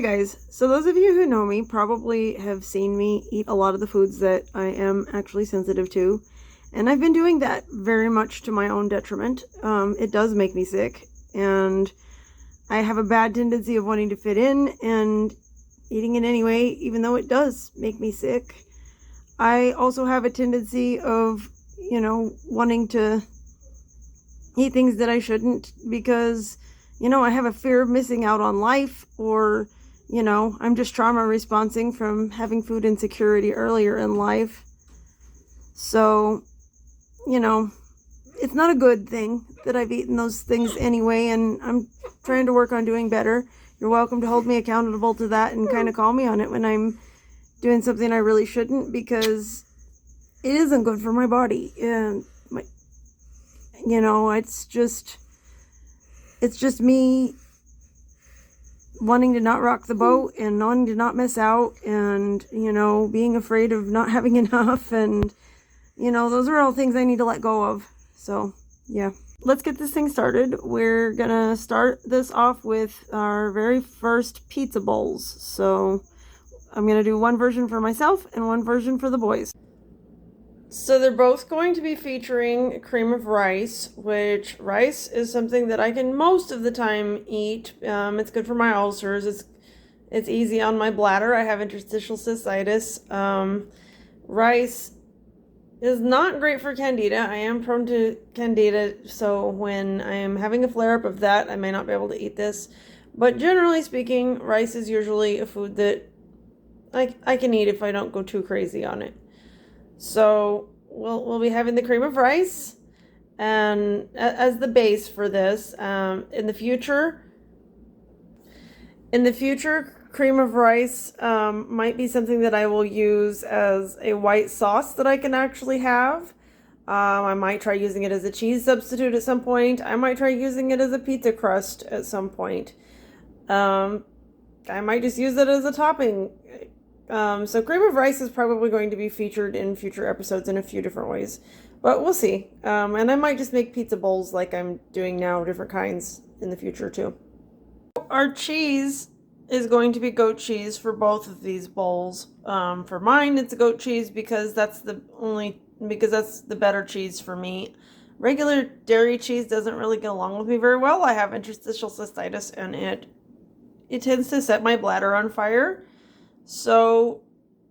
guys, so those of you who know me probably have seen me eat a lot of the foods that I am actually sensitive to, and I've been doing that very much to my own detriment. It does make me sick, and I have a bad tendency of wanting to fit in and eating it anyway, even though it does make me sick. I also have a tendency of, wanting to eat things that I shouldn't because I have a fear of missing out on life, or, I'm just trauma responding from having food insecurity earlier in life. So, it's not a good thing that I've eaten those things anyway, and I'm trying to work on doing better. You're welcome to hold me accountable to that and kind of call me on it when I'm doing something I really shouldn't, because it isn't good for my body. And it's just me wanting to not rock the boat and wanting to not miss out, and being afraid of not having enough, and those are all things I need to let go of. So yeah, let's get this thing started. We're gonna start this off with our very first pizza bowls. So I'm gonna do one version for myself and one version for the boys. So they're both going to be featuring cream of rice, which rice is something that I can most of the time eat. It's good for my ulcers. It's easy on my bladder. I have interstitial cystitis. Rice is not great for candida. I am prone to candida, so when I am having a flare-up of that, I may not be able to eat this. But generally speaking, rice is usually a food that I can eat if I don't go too crazy on it. So we'll be having the cream of rice and as the base for this. In the future, cream of rice might be something that I will use as a white sauce that I can actually have. I might try using it as a cheese substitute at some point. I might try using it as a pizza crust at some point. I might just use it as a topping. So cream of rice is probably going to be featured in future episodes in a few different ways, but we'll see. And I might just make pizza bowls like I'm doing now, different kinds in the future too. Our cheese is going to be goat cheese for both of these bowls. For mine, it's goat cheese because that's the better cheese for me. Regular dairy cheese doesn't really get along with me very well. I have interstitial cystitis, and it tends to set my bladder on fire. So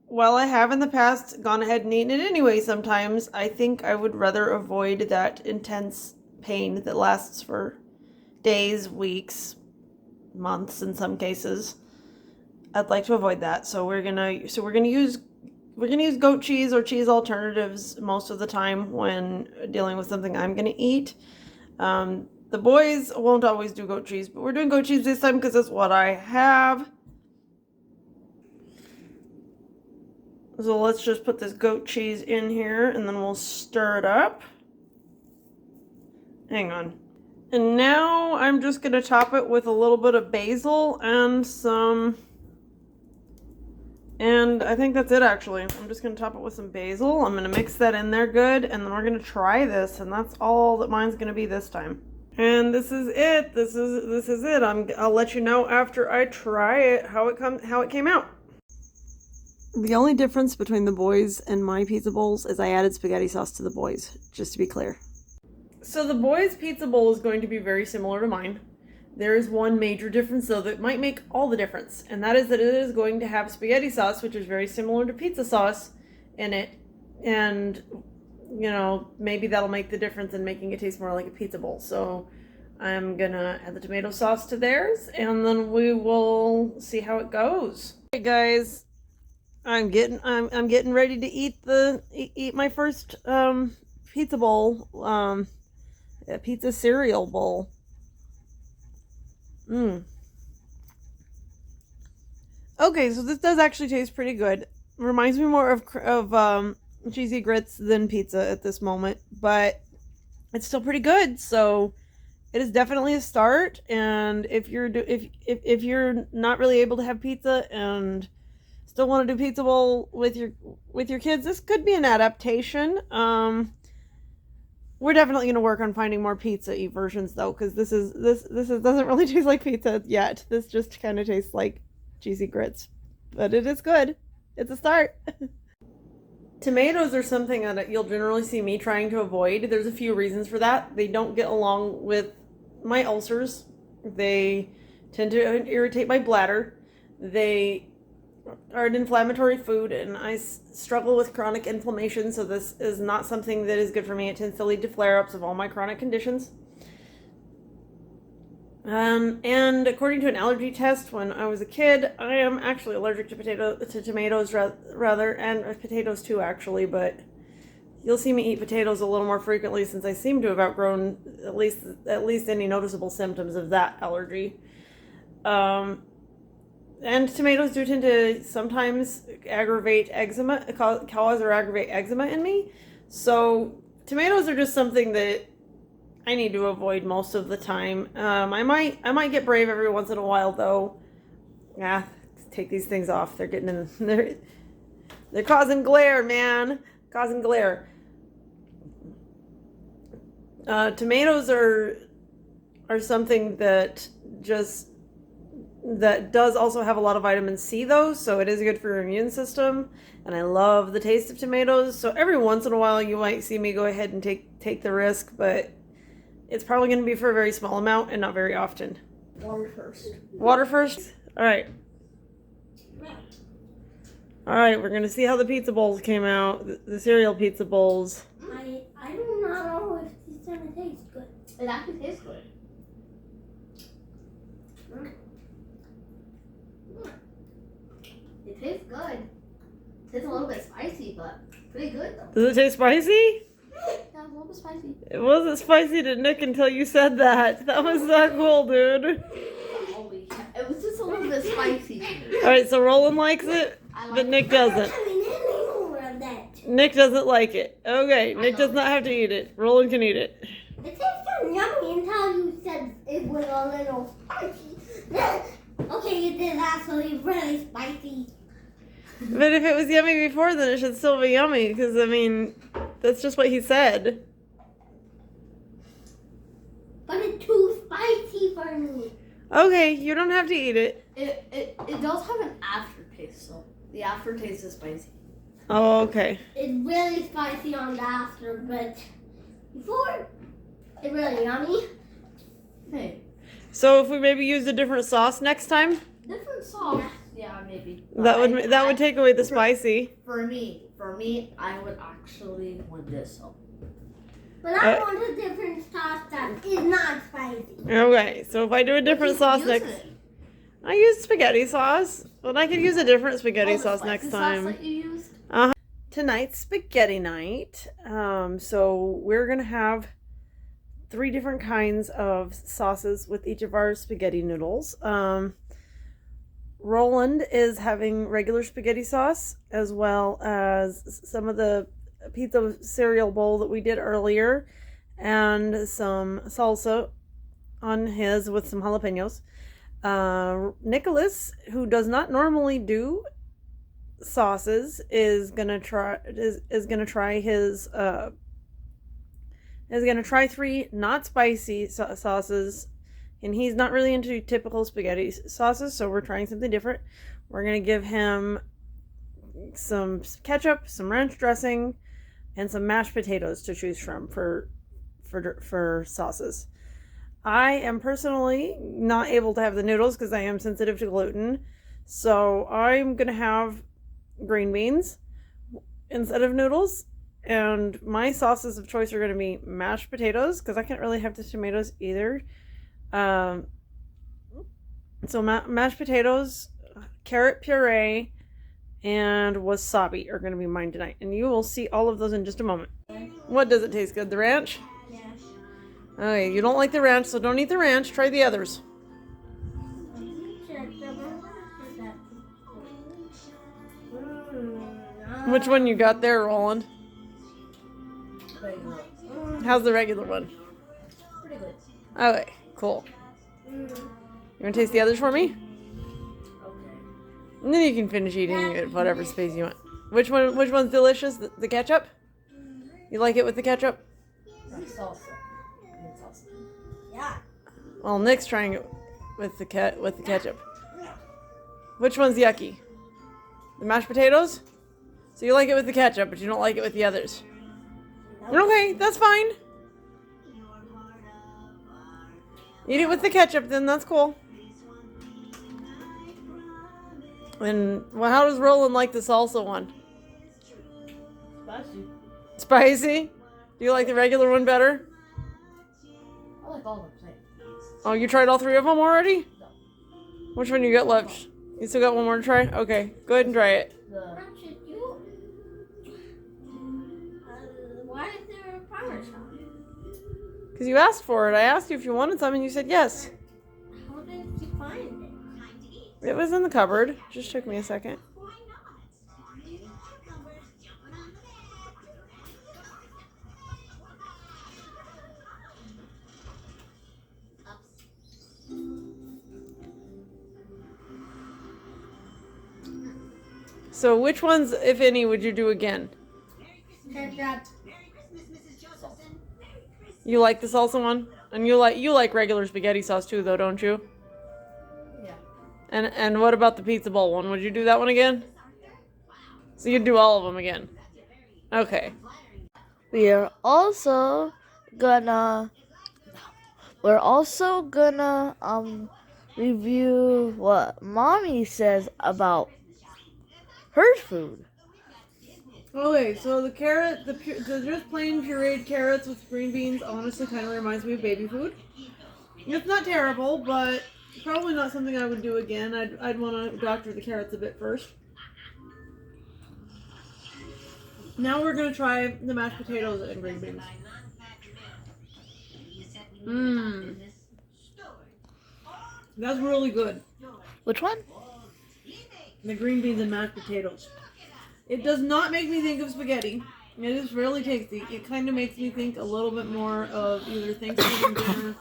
while I have in the past gone ahead and eaten it anyway sometimes, I think I would rather avoid that intense pain that lasts for days, weeks, months in some cases. I'd like to avoid that. So we're gonna use goat cheese or cheese alternatives most of the time when dealing with something I'm gonna eat. The boys won't always do goat cheese, but we're doing goat cheese this time because it's what I have. So let's just put this goat cheese in here and then we'll stir it up. Hang on. And now I'm just going to top it with a little bit of basil and I think that's it actually. I'm just going to top it with some basil. I'm going to mix that in there good, and then we're going to try this, and that's all that mine's going to be this time. And this is it. This is it. I'll let you know after I try it how it came out. The only difference between the boys and my pizza bowls is I added spaghetti sauce to the boys, just to be clear. So the boys' pizza bowl is going to be very similar to mine. There is one major difference, though, that might make all the difference, and that is that it is going to have spaghetti sauce, which is very similar to pizza sauce, in it. And, maybe that'll make the difference in making it taste more like a pizza bowl. So I'm gonna add the tomato sauce to theirs, and then we will see how it goes. Hey guys, I'm getting ready to eat my first pizza bowl, a pizza cereal bowl. Okay, so this does actually taste pretty good. Reminds me more of cheesy grits than pizza at this moment, but it's still pretty good. So it is definitely a start. And if you're not really able to have pizza and still want to do pizza bowl with your kids, this could be an adaptation. We're definitely going to work on finding more pizza-y versions though, because this doesn't really taste like pizza yet. This just kind of tastes like cheesy grits. But it is good. It's a start. Tomatoes are something that you'll generally see me trying to avoid. There's a few reasons for that. They don't get along with my ulcers. They tend to irritate my bladder. They are an inflammatory food, and I struggle with chronic inflammation, so this is not something that is good for me. It tends to lead to flare-ups of all my chronic conditions. And according to an allergy test when I was a kid, I am actually allergic to tomatoes rather, and potatoes too actually, but you'll see me eat potatoes a little more frequently since I seem to have outgrown at least any noticeable symptoms of that allergy. And tomatoes do tend to sometimes cause or aggravate eczema in me. So tomatoes are just something that I need to avoid most of the time. I might get brave every once in a while though. Yeah, take these things off. They're getting in. They're causing glare, man. Causing glare. Tomatoes are something that does also have a lot of vitamin C though, so it is good for your immune system. And I love the taste of tomatoes. So every once in a while you might see me go ahead and take the risk, but it's probably going to be for a very small amount and not very often. Water first. Water first? Alright. Alright, we're going to see how the pizza bowls came out. The cereal pizza bowls. I do not know if it's going to taste good. It actually tastes good. It tastes good. It tastes a little bit spicy, but pretty good though. Does it taste spicy? Yeah, a little bit spicy. It wasn't spicy to Nick until you said that. That was not cool, dude. Holy cow. It was just a little bit spicy. Alright, so Roland likes it, but Nick doesn't. Nick doesn't like it. Okay, Nick does not have to eat it. Roland can eat it. It tasted yummy until you said it was a little spicy. Okay, it is actually really spicy. But if it was yummy before, then it should still be yummy, because, I mean, that's just what he said. But it's too spicy for me. Okay, you don't have to eat it. It does have an aftertaste, so the aftertaste is spicy. Oh, okay. It's really spicy on the after, but before, it's really yummy. Hey, So if we maybe use a different sauce next time, different sauce. Yeah, maybe. that would take away the spicy. For me, I would actually want this. So. But I want a different sauce that is not spicy. Okay, so if I do a different sauce next, I used spaghetti sauce, but I could use a different spaghetti sauce next time. Sauce that you used? Tonight's spaghetti night. So we're gonna have 3 different kinds of sauces with each of our spaghetti noodles. Roland is having regular spaghetti sauce as well as some of the pizza cereal bowl that we did earlier and some salsa on his with some jalapenos. Nicholas, who does not normally do sauces, is gonna try 3 not spicy sauces, and he's not really into typical spaghetti sauces, so we're trying something different. We're gonna give him some ketchup, some ranch dressing, and some mashed potatoes to choose from for sauces. I am personally not able to have the noodles because I am sensitive to gluten, so I'm gonna have green beans instead of noodles. And my sauces of choice are going to be mashed potatoes, because I can't really have the tomatoes either. So mashed potatoes, carrot puree, and wasabi are going to be mine tonight. And you will see all of those in just a moment. What does it taste good? The ranch? Yes. Okay, you don't like the ranch, so don't eat the ranch. Try the others. Which one you got there, Roland? How's the regular one? Pretty good. Okay, cool. You want to taste the others for me? Okay. And then you can finish eating at whatever space you want. Which one's delicious? The ketchup? You like it with the ketchup? Salsa. Yeah. Well, Nick's trying it with the ketchup. Which one's yucky? The mashed potatoes? So you like it with the ketchup, but you don't like it with the others. Okay, that's fine. Eat it with the ketchup then, that's cool. And well, how does Roland like the salsa one? Spicy. Spicy? Do you like the regular one better? I like all of them. Oh, you tried all 3 of them already? No. Which one you got left? You still got one more to try? Okay, go ahead and try it. Why is there a Parmesan? Because you asked for it. I asked you if you wanted some and you said yes. How did you find it? It was in the cupboard. Just took me a second. So which ones, if any, would you do again? Ketchup. You like the salsa one? And you like regular spaghetti sauce too, though, don't you? Yeah. And what about the pizza bowl one? Would you do that one again? So you'd do all of them again? Okay. We're also gonna review what Mommy says about her food. Okay, so the just plain pureed carrots with green beans honestly kind of reminds me of baby food. It's not terrible, but probably not something I would do again. I'd want to doctor the carrots a bit first. Now we're gonna try the mashed potatoes and green beans. Mmm. That's really good. Which one? The green beans and mashed potatoes. It does not make me think of spaghetti. It is really tasty. It kind of makes me think a little bit more of either Thanksgiving dinner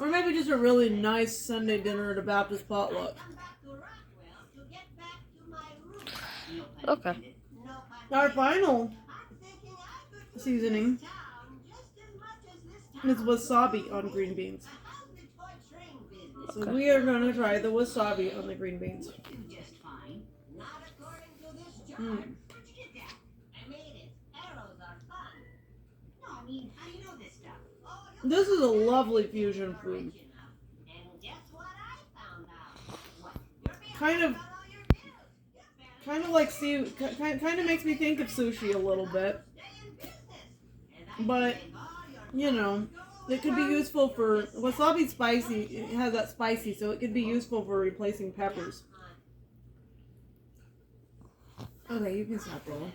or maybe just a really nice Sunday dinner at a Baptist potluck. Okay. Our final seasoning is wasabi on green beans. So we are going to try the wasabi on the green beans. Mm. This is a lovely fusion food. Kind of like kind of makes me think of sushi a little bit. But you know, it could be useful for wasabi spicy. It has that spicy, so it could be useful for replacing peppers. Okay, you can stop rolling.